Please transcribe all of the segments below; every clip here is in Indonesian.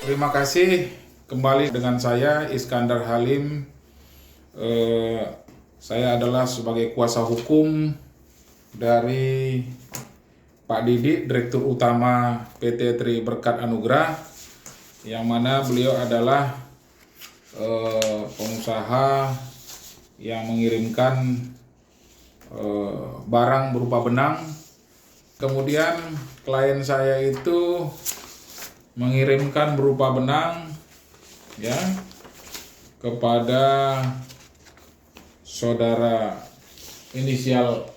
Terima kasih kembali dengan saya Iskandar Halim. Saya adalah sebagai kuasa hukum dari Pak Didi, Direktur Utama PT Tri Berkat Anugrah, yang mana beliau adalah pengusaha yang mengirimkan barang berupa benang. Kemudian klien saya itu mengirimkan berupa benang ya kepada saudara inisial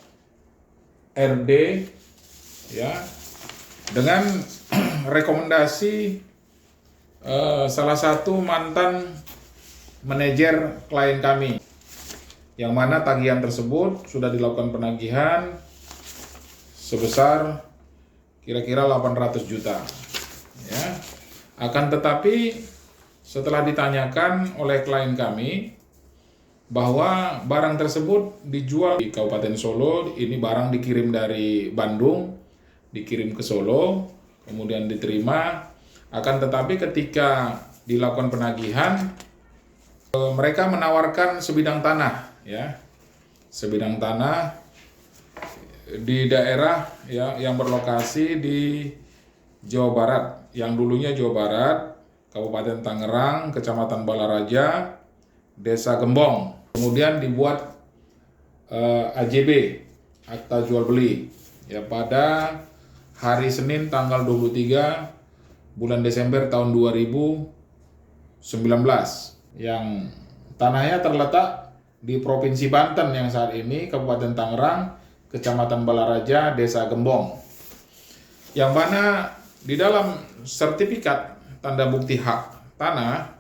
RD ya dengan rekomendasi salah satu mantan manajer klien kami, yang mana tagihan tersebut sudah dilakukan penagihan sebesar kira-kira 800 juta. Ya. Akan tetapi setelah ditanyakan oleh klien kami bahwa barang tersebut dijual di Kabupaten Solo, ini barang dikirim dari Bandung, dikirim ke Solo, kemudian diterima. Akan tetapi ketika dilakukan penagihan, mereka menawarkan sebidang tanah, ya, sebidang tanah di daerah ya yang berlokasi di Jawa Barat, yang dulunya Jawa Barat, Kabupaten Tangerang, Kecamatan Balaraja, Desa Gembong. Kemudian dibuat AJB, Akta Jual Beli, ya pada hari Senin tanggal 23 bulan Desember tahun 2019, yang tanahnya terletak di Provinsi Banten yang saat ini Kabupaten Tangerang, Kecamatan Balaraja, Desa Gembong, yang mana di dalam sertifikat tanda bukti hak tanah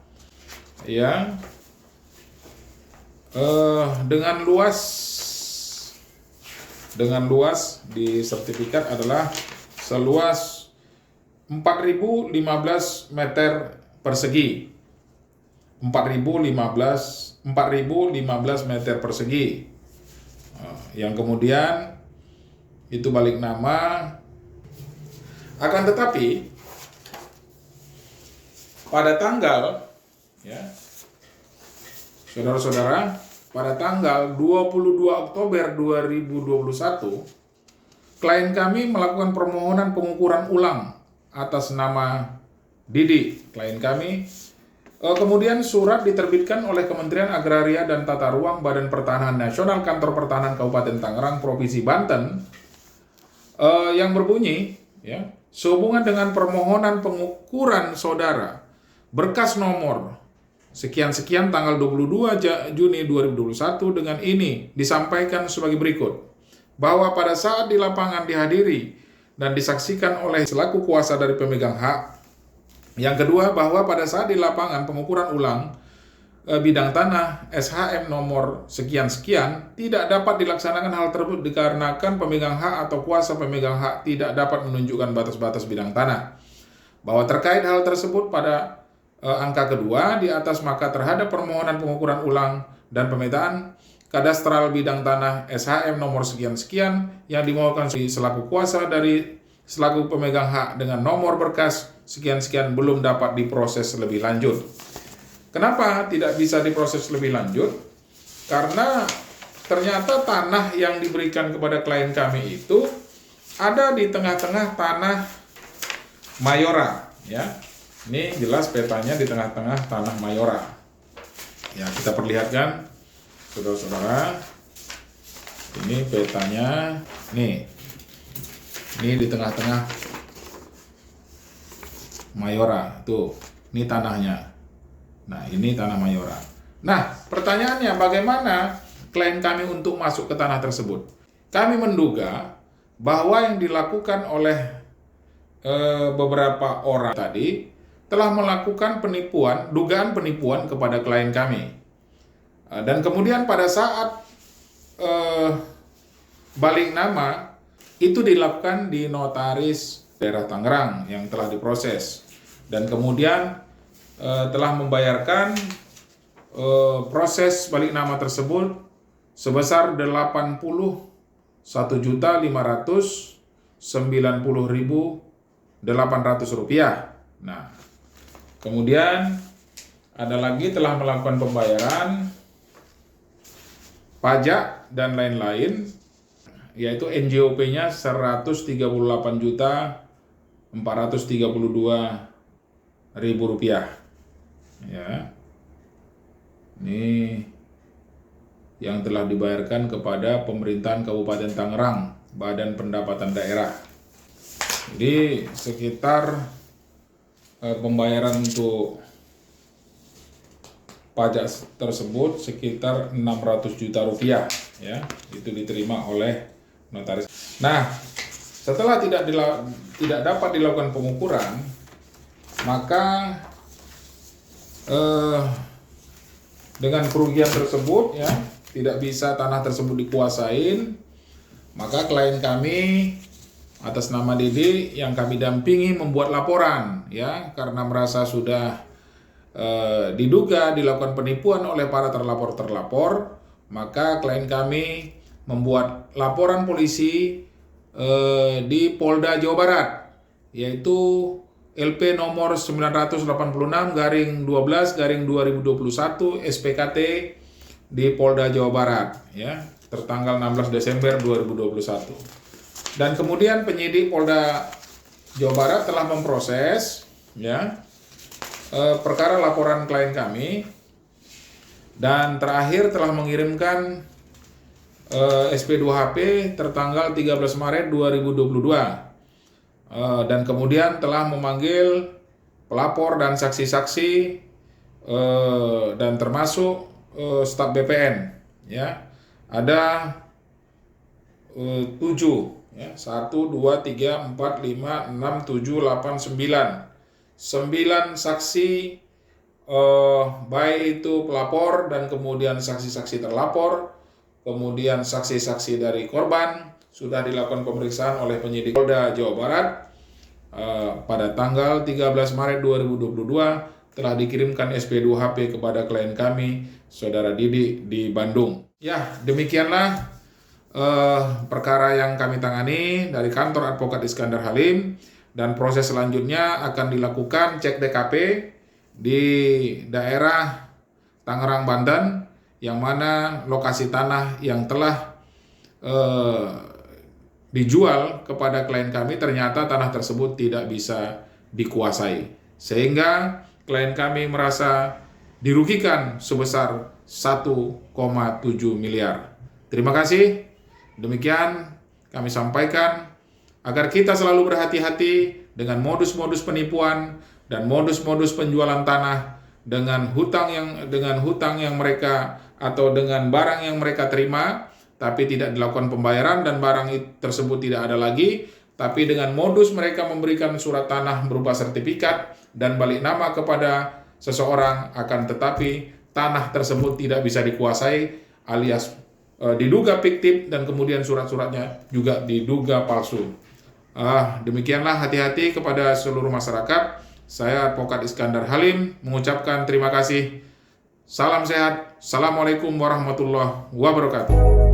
ya dengan luas di sertifikat adalah seluas 4.015 meter persegi. 4.015 meter persegi. Yang kemudian itu balik nama. Akan tetapi pada tanggal ya saudara-saudara, pada tanggal 22 Oktober 2021 klien kami melakukan permohonan pengukuran ulang atas nama Didi, klien kami. Kemudian surat diterbitkan oleh Kementerian Agraria dan Tata Ruang Badan Pertanahan Nasional Kantor Pertahanan Kabupaten Tangerang Provinsi Banten yang berbunyi ya, sehubungan dengan permohonan pengukuran saudara berkas nomor sekian-sekian tanggal 22 Juni 2021 dengan ini disampaikan sebagai berikut, bahwa pada saat di lapangan dihadiri dan disaksikan oleh selaku kuasa dari pemegang hak. Yang kedua, bahwa pada saat di lapangan pengukuran ulang bidang tanah SHM nomor sekian-sekian tidak dapat dilaksanakan hal tersebut dikarenakan pemegang hak atau kuasa pemegang hak tidak dapat menunjukkan batas-batas bidang tanah. Bahwa terkait hal tersebut pada angka kedua di atas, maka terhadap permohonan pengukuran ulang dan pemetaan kadastral bidang tanah SHM nomor sekian-sekian yang dimohonkan selaku kuasa dari selaku pemegang hak dengan nomor berkas sekian-sekian belum dapat diproses lebih lanjut. Kenapa tidak bisa diproses lebih lanjut? Karena ternyata tanah yang diberikan kepada klien kami itu ada di tengah-tengah tanah Mayora, ya. Ini jelas petanya di tengah-tengah tanah Mayora. Ya, kita perlihatkan, saudara-saudara. Ini petanya, nih. Ini di tengah-tengah Mayora, tuh. Ini tanahnya. Nah, ini tanah Mayora. Nah, pertanyaannya bagaimana klien kami untuk masuk ke tanah tersebut? Kami menduga bahwa yang dilakukan oleh beberapa orang tadi telah melakukan penipuan, dugaan penipuan kepada klien kami. Dan kemudian pada saat balik nama itu dilakukan di notaris daerah Tangerang yang telah diproses. Dan kemudian telah membayarkan proses balik nama tersebut sebesar 81.590.800 rupiah. Nah, Kemudian ada lagi telah melakukan pembayaran pajak dan lain-lain, yaitu NJOP-nya 138.432.000 rupiah. Ya, ini yang telah dibayarkan kepada pemerintahan Kabupaten Tangerang, Badan Pendapatan Daerah. Jadi sekitar pembayaran untuk pajak tersebut sekitar 600 juta rupiah, ya, itu diterima oleh notaris. Nah, setelah tidak dapat dilakukan pengukuran, maka dengan kerugian tersebut, ya, tidak bisa tanah tersebut dikuasain, maka klien kami atas nama Dede yang kami dampingi membuat laporan, ya, karena merasa sudah diduga dilakukan penipuan oleh para terlapor, maka klien kami membuat laporan polisi di Polda Jawa Barat, yaitu LP nomor 986/12/2021 SPKT di Polda Jawa Barat, ya, tertanggal 16 Desember 2021. Dan kemudian penyidik Polda Jawa Barat telah memproses, ya, perkara laporan klien kami, dan terakhir telah mengirimkan SP2HP tertanggal 13 Maret 2022, dan kemudian telah memanggil pelapor dan saksi-saksi, dan termasuk staf BPN, ya, ada 7, ya, 1, 2, 3, 4, 5, 6, 7, 8, 9 saksi, baik itu pelapor dan kemudian saksi-saksi terlapor, kemudian saksi-saksi dari korban sudah dilakukan pemeriksaan oleh penyidik Polda Jawa Barat. Pada tanggal 13 Maret 2022 telah dikirimkan SP2HP kepada klien kami, Saudara Didi di Bandung. Ya, demikianlah perkara yang kami tangani dari kantor Advokat Iskandar Halim, dan proses selanjutnya akan dilakukan cek TKP di daerah Tangerang, Banten, yang mana lokasi tanah yang telah dijual kepada klien kami ternyata tanah tersebut tidak bisa dikuasai, sehingga klien kami merasa dirugikan sebesar 1,7 miliar. Terima kasih. Demikian kami sampaikan, agar kita selalu berhati-hati dengan modus-modus penipuan dan modus-modus penjualan tanah dengan hutang yang mereka atau dengan barang yang mereka terima tapi tidak dilakukan pembayaran dan barang tersebut tidak ada lagi, tapi dengan modus mereka memberikan surat tanah berupa sertifikat dan balik nama kepada seseorang, akan tetapi tanah tersebut tidak bisa dikuasai alias diduga fiktif, dan kemudian surat-suratnya juga diduga palsu. Demikianlah, hati-hati kepada seluruh masyarakat. Saya Advokat Iskandar Halim mengucapkan terima kasih. Salam sehat. Assalamualaikum warahmatullahi wabarakatuh.